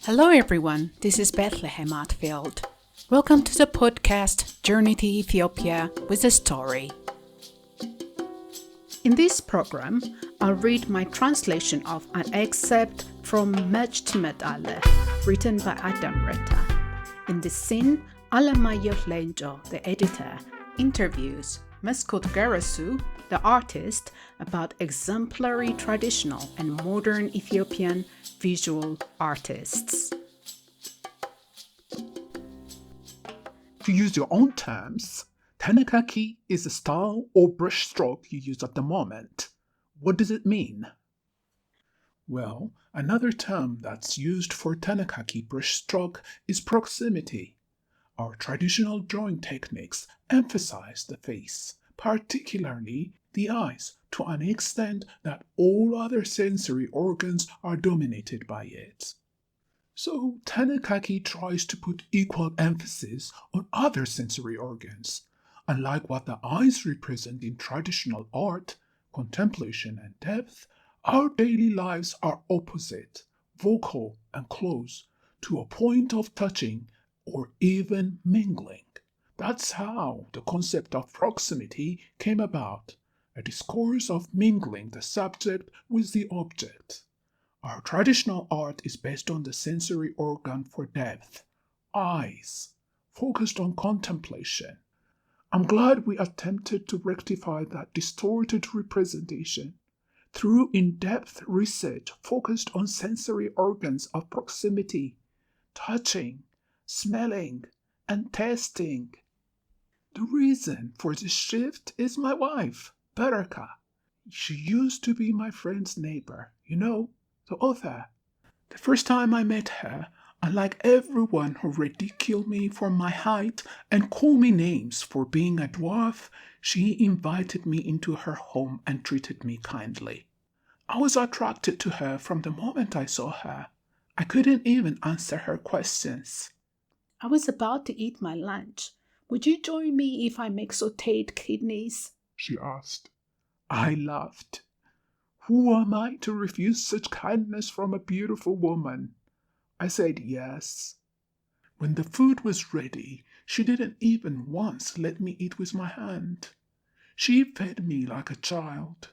Hello everyone, this is Bethlehem Attfield. Welcome to the podcast Journey to Ethiopia with a Story. In this program, I'll read my translation of an excerpt from ትመጣለህ, written by Adam Reta. In this scene, Alemayehu Lencho, the editor, interviews Meskot Geresu, the artist, about exemplary traditional and modern Ethiopian visual artists. To use your own terms, tenekaki is a style or brushstroke you use at the moment. What does it mean? Well, another term that's used for tenekaki brushstroke is proximity. Our traditional drawing techniques emphasize the face, particularly the eyes, to an extent that all other sensory organs are dominated by it. So, tenekaki tries to put equal emphasis on other sensory organs. Unlike what the eyes represent in traditional art, contemplation and depth, our daily lives are opposite, vocal and close, to a point of touching or even mingling. That's how the concept of proximity came about, a discourse of mingling the subject with the object. Our traditional art is based on the sensory organ for depth, eyes, focused on contemplation. I'm glad we attempted to rectify that distorted representation through in-depth research focused on sensory organs of proximity, touching, smelling, and tasting. The reason for this shift is my wife, Baraka. She used to be my friend's neighbor, the author. The first time I met her, unlike everyone who ridiculed me for my height and called me names for being a dwarf, she invited me into her home and treated me kindly. I was attracted to her from the moment I saw her. I couldn't even answer her questions. I was about to eat my lunch. Would you join me if I make sautéed kidneys? She asked. I laughed. Who am I to refuse such kindness from a beautiful woman? I said yes. When the food was ready, she didn't even once let me eat with my hand. She fed me like a child.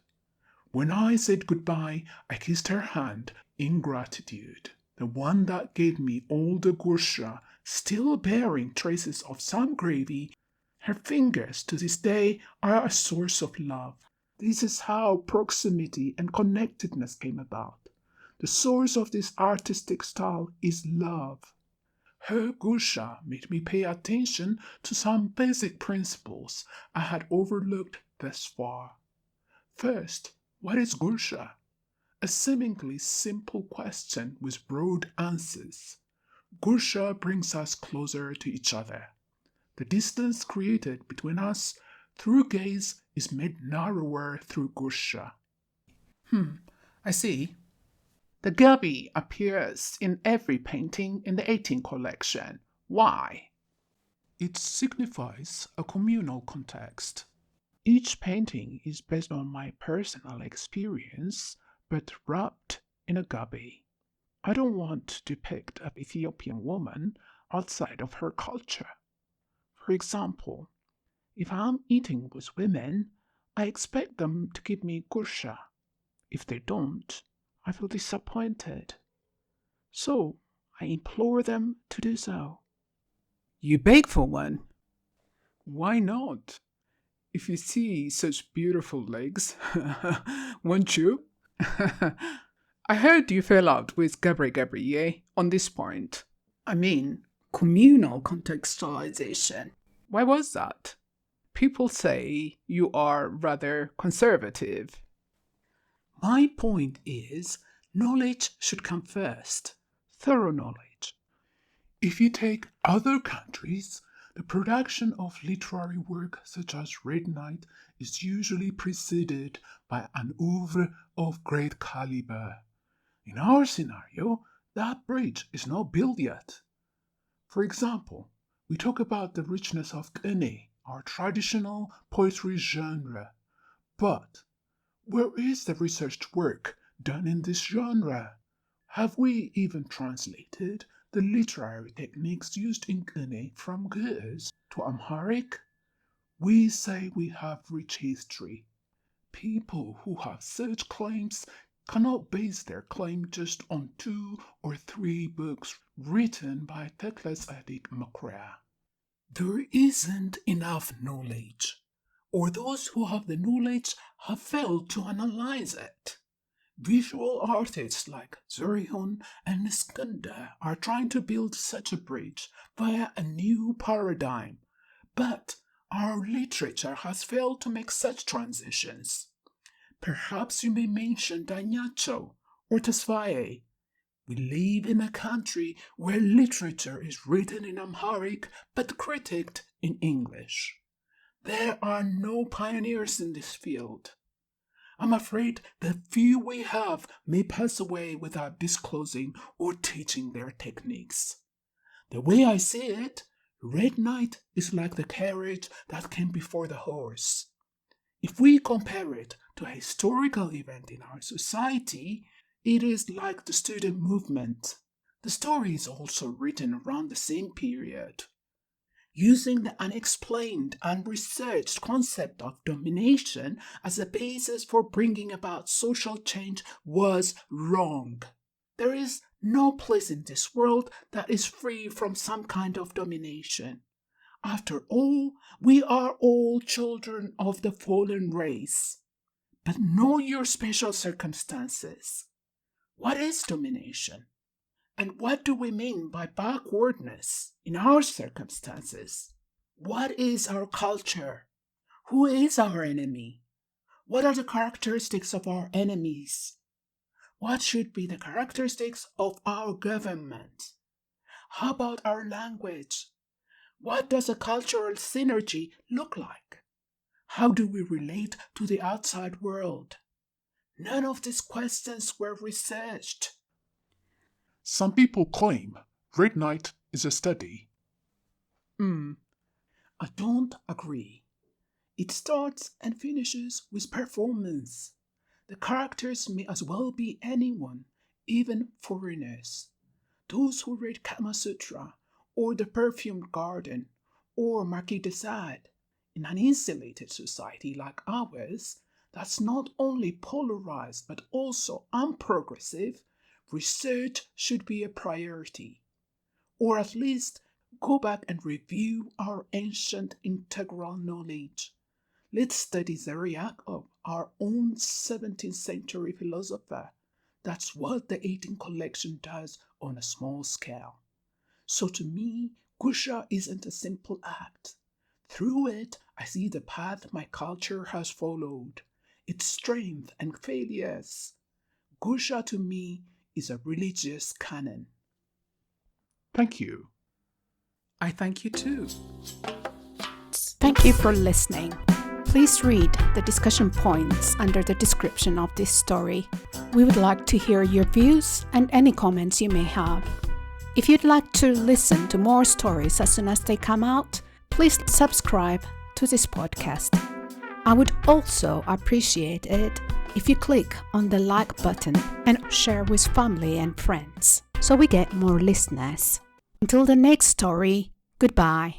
When I said goodbye, I kissed her hand in gratitude, the one that gave me all the gursha, still bearing traces of some gravy. Her fingers to this day are a source of love. This is how proximity and connectedness came about. The source of this artistic style is love. Her gursha made me pay attention to some basic principles I had overlooked thus far. First, what is gursha? A seemingly simple question with broad answers. Gursha brings us closer to each other. The distance created between us through gaze is made narrower through gursha. I see. The gabi appears in every painting in the 18 collection. Why? It signifies a communal context. Each painting is based on my personal experience, but wrapped in a gabi. I don't want to depict an Ethiopian woman outside of her culture. For example, if I'm eating with women, I expect them to give me gursha. If they don't, I feel disappointed. So I implore them to do so. You beg for one? Why not? If you see such beautiful legs, won't you? I heard you fell out with Gabri, on this point. I mean, communal contextualization. Why was that? People say you are rather conservative. My point is, knowledge should come first. Thorough knowledge. If you take other countries, the production of literary work such as Red Knight is usually preceded by an oeuvre of great caliber. In our scenario, that bridge is not built yet. For example, we talk about the richness of Kene, our traditional poetry genre. But where is the researched work done in this genre? Have we even translated the literary techniques used in Guinea from Ge'ez to Amharic? We say we have rich history. People who have such claims cannot base their claim just on 2 or 3 books written by Teclas Adik Makrea. There isn't enough knowledge, or those who have the knowledge have failed to analyze it. Visual artists like Zurihun and Niskunda are trying to build such a bridge via a new paradigm, but our literature has failed to make such transitions. Perhaps you may mention Danyacho or Tesfaye. We live in a country where literature is written in Amharic but critiqued in English. There are no pioneers in this field. I'm afraid the few we have may pass away without disclosing or teaching their techniques. The way I see it, Red Knight is like the carriage that came before the horse. If we compare it to a historical event in our society, it is like the student movement. The story is also written around the same period. Using the unexplained, unresearched concept of domination as a basis for bringing about social change was wrong. There is no place in this world that is free from some kind of domination. After all, we are all children of the fallen race. But know your special circumstances. What is domination? And what do we mean by backwardness in our circumstances? What is our culture? Who is our enemy? What are the characteristics of our enemies? What should be the characteristics of our government? How about our language? What does a cultural synergy look like? How do we relate to the outside world? None of these questions were researched. Some people claim Red Knight is a study. I don't agree. It starts and finishes with performance. The characters may as well be anyone, even foreigners. Those who read Kama Sutra, or The Perfumed Garden, or Marquis de Sade. In an insulated society like ours, that's not only polarized but also unprogressive, research should be a priority. Or at least go back and review our ancient integral knowledge. Let's study Yaakov, our own 17th century philosopher. That's what the 18 collection does on a small scale. So to me, Gusha isn't a simple act. Through it, I see the path my culture has followed, its strength and failures. Gusha to me is a religious canon. Thank you. I thank you too. Thank you for listening. Please read the discussion points under the description of this story. We would like to hear your views and any comments you may have. If you'd like to listen to more stories as soon as they come out, please subscribe to this podcast. I would also appreciate it if you click on the like button and share with family and friends so we get more listeners. Until the next story, goodbye.